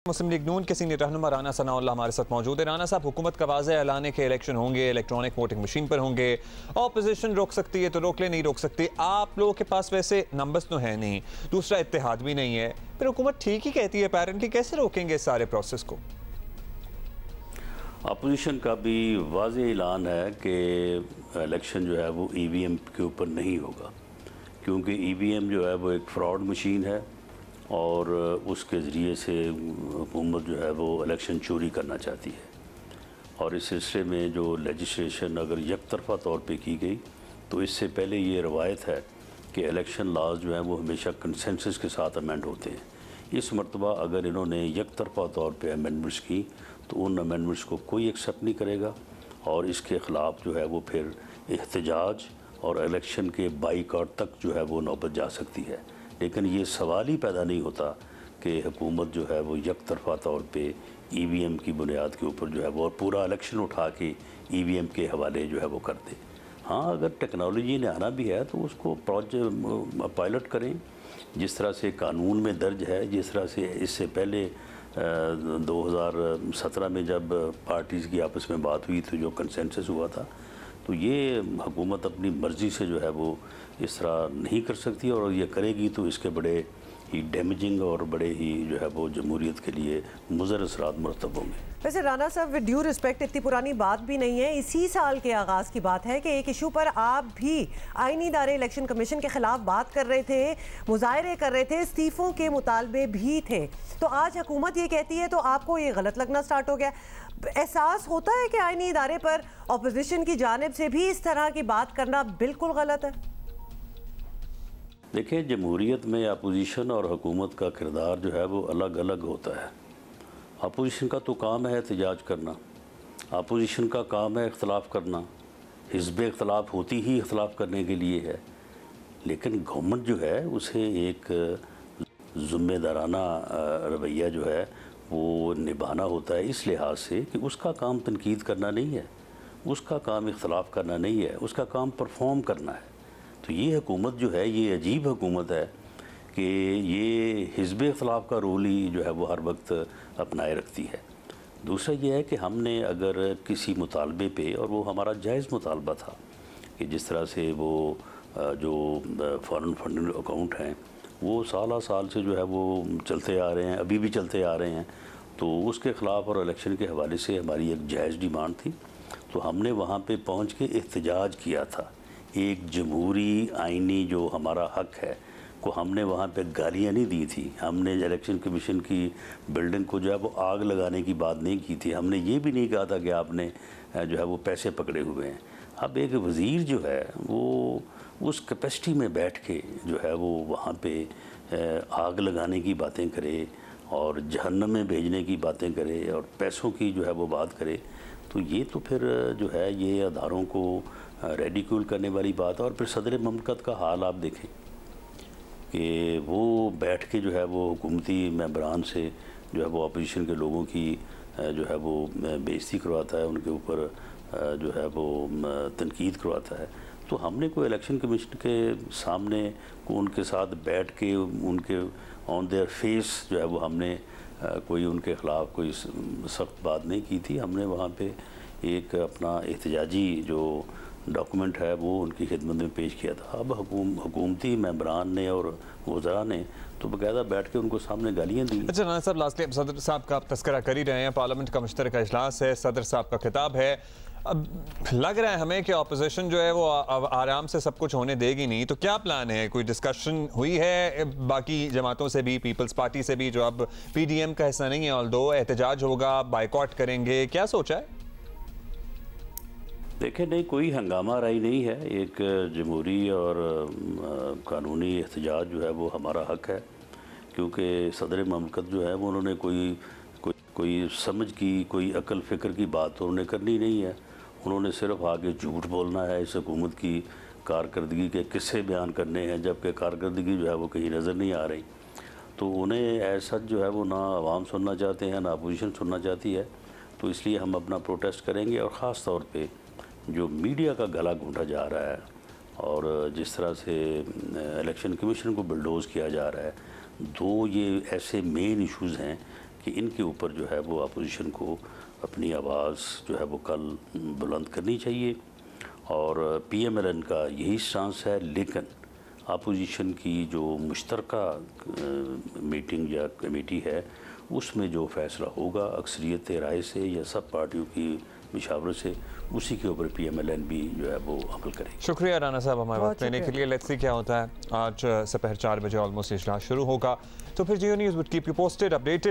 मुस्लिम league नून के senior रहनुमा राना सनाउल्लाह हमारे साथ मौजूद है। राना साहब, हुकूमत का वाज़ेह ऐलान है कि इलेक्शन होंगे, इलेक्ट्रॉनिक वोटिंग मशीन पर होंगे, ऑपोजिशन रोक सकती है तो रोक ले, नहीं रोक सकती। आप लोगों के पास वैसे नंबर्स तो है नहीं, दूसरा इत्तेहाद भी नहीं है, फिर हुकूमत ठीक ही कहती है अपेरेंटली, कैसे रोकेंगे इस सारे प्रोसेस को? अपोजिशन का भी वाज़ेह ऐलान है कि इलेक्शन जो है वो ईवीएम के ऊपर नहीं होगा, क्योंकि ईवीएम जो है वो एक फ्रॉड मशीन है और उसके ज़रिए से हुकूमत जो है वो इलेक्शन चोरी करना चाहती है। और इस सिलसिले में जो लेजिस्लेशन अगर यकतरफ़ा तौर पे की गई तो इससे पहले ये रवायत है कि इलेक्शन लॉज जो हैं वो हमेशा कंसेंसस के साथ अमेंड होते हैं। इस मरतबा अगर इन्होंने यकतरफ़ा तौर पे अमेंडमेंट्स की तो उन अमेंडमेंट्स को कोई एक्सेप्ट नहीं करेगा और इसके ख़िलाफ़ जो है वो फिर एहतजाज और इलेक्शन के बाईकॉट तक जो है वो नौबत जा सकती है। लेकिन ये सवाल ही पैदा नहीं होता कि हुकूमत जो है वो यकतरफ़ा तौर पे ईवीएम की बुनियाद के ऊपर जो है वो और पूरा इलेक्शन उठा के ईवीएम के हवाले जो है वो कर दे। हाँ, अगर टेक्नोलॉजी ने आना भी है तो उसको पायलट करें, जिस तरह से कानून में दर्ज है, जिस तरह से इससे पहले 2017 में जब पार्टीज़ की आपस में बात हुई तो जो कंसेंसस हुआ था, तो ये हुकूमत अपनी मर्ज़ी से जो है वो इस तरह नहीं कर सकती और ये करेगी तो इसके बड़े ही डैमेजिंग और बड़े ही जो है वो जमहूरियत के लिए मुज़र असरात मरतब होंगे। वैसे राना साहब, विद ड्यू रिस्पेक्ट, इतनी पुरानी बात भी नहीं है, इसी साल के आगाज़ की बात है कि एक इशू पर आप भी आईनी इदारे इलेक्शन कमीशन के ख़िलाफ़ बात कर रहे थे, मुजाहरे कर रहे थे, इस्तीफ़ों के मुतालबे भी थे। तो आज हुकूमत ये कहती है तो आपको ये गलत लगना स्टार्ट हो गया। एहसास होता है कि आईनी इदारे पर अपोजिशन की जानिब से भी इस तरह की बात करना बिल्कुल गलत है। देखिए, जमहूरियत में अपोजिशन और हुकूमत का किरदार जो है वो अलग अलग होता है। अपोजिशन का तो काम है एहतजाज करना, अपोजिशन का काम है इख्तलाफ करना, हिज़्ब इख्तलाफ होती ही इख्तलाफ करने के लिए है। लेकिन गवर्नमेंट जो है उसे एक ज़िम्मेदाराना रवैया जो है वो निभाना होता है, इस लिहाज से कि उसका काम तनकीद करना नहीं है, उसका काम इख्तलाफ करना नहीं है, उसका काम परफॉर्म करना है। तो ये हुकूमत जो है, ये अजीब हुकूमत है कि ये हिज़्ब इख्तलाफ का रोल ही जो है वो हर वक्त अपनाए रखती है। दूसरा ये है कि हमने अगर किसी मुतालबे पे, और वो हमारा जायज़ मुतालबा था कि जिस तरह से वो जो फॉरेन फंडिंग अकाउंट हैं वो साल से जो है वो चलते आ रहे हैं, अभी भी चलते आ रहे हैं, तो उसके ख़िलाफ़ और इलेक्शन के हवाले से हमारी एक जायज़ डिमांड थी। तो हमने वहाँ पे पहुँच के एहतजाज किया था। एक जमहूरी आइनी जो हमारा हक़ है को हमने वहाँ पे गालियाँ नहीं दी थी। हमने इलेक्शन कमीशन की बिल्डिंग को जो है वो आग लगाने की बात नहीं की थी। हमने ये भी नहीं कहा था कि आपने जो है वो पैसे पकड़े हुए हैं। अब एक वज़ीर जो है वो उस कैपेसिटी में बैठ के जो है वो वहाँ पे आग लगाने की बातें करे और जहन्नम में भेजने की बातें करे और पैसों की जो है वो बात करे, तो ये तो फिर जो है ये अदारों को रेडिक्यूल करने वाली बात है। और फिर सदर ममलकत का हाल आप देखें कि वो बैठ के जो है वो हुकूमती मेंबरान से जो है वो अपोजिशन के लोगों की जो है वो बेइज्जती करवाता है, उनके ऊपर जो है वो तनकीद करवाता है। तो हमने कोई इलेक्शन कमीशन के सामने को उनके साथ बैठ के उनके ऑन देयर फेस जो है वो हमने कोई उनके ख़िलाफ़ कोई सख्त बात नहीं की थी। हमने वहाँ पे एक अपना एहतजाजी जो डॉक्यूमेंट है वो उनकी खिदमत में पेश किया था। अब हुकूमती मेंबरान ने और वज़रा ने तो बाकायदा बैठ के उनको सामने गालियाँ दी। अच्छा राना साहब, लास्टली सदर साहब का आप तस्करा कर ही रहे हैं, पार्लियामेंट का मुश्तरका इजलास है, सदर साहब का खिताब है। अब लग रहा है हमें कि अपोजिशन जो है वो आराम से सब कुछ होने देगी नहीं, तो क्या प्लान है? कोई डिस्कशन हुई है बाकी जमातों से भी, पीपल्स पार्टी से भी, जो अब पीडीएम का हिस्सा नहीं है, ऑल्दो एहतजाज होगा, बाइकॉट करेंगे, क्या सोचा है? देखें, नहीं, कोई हंगामा राई नहीं है। एक जमहूरी और कानूनी एहतजाज जो है वो हमारा हक़ है, क्योंकि सदर ममलकत जो है वो उन्होंने कोई समझ की, कोई अकल फ़िक्र की बात तो उन्होंने करनी नहीं है। उन्होंने सिर्फ आगे झूठ बोलना है, इस हुकूमत की कारकर्दगी के किस्से बयान करने हैं, जबकि कारकर्दगी जो है वो कहीं नज़र नहीं आ रही। तो उन्हें ऐसा जो है वो ना आवाम सुनना चाहते हैं, ना अपोजिशन सुनना चाहती है। तो इसलिए हम अपना प्रोटेस्ट करेंगे और ख़ास तौर पे जो मीडिया का गला घूंटा जा रहा है और जिस तरह से इलेक्शन कमीशन को बुलडोज़ किया जा रहा है, दो ये ऐसे मेन इश्यूज़ हैं कि इनके ऊपर जो है वो अपोजिशन को अपनी आवाज़ जो है वो कल बुलंद करनी चाहिए और PMLN का यही स्टांस है। लेकिन अपोजिशन की जो मुश्तरका मीटिंग या कमेटी है उसमें जो फैसला होगा अक्सरियत राय से या सब पार्टियों की मशावरत से, उसी के ऊपर PMLN भी जो है वो अमल करेगी। शुक्रिया राना साहब हमारे वक्त देने के लिए। लेट्स सी क्या होता है। आज दोपहर 4 बजे ऑलमोस्ट इजलास शुरू होगा, तो फिर Geo News would keep you posted, updated.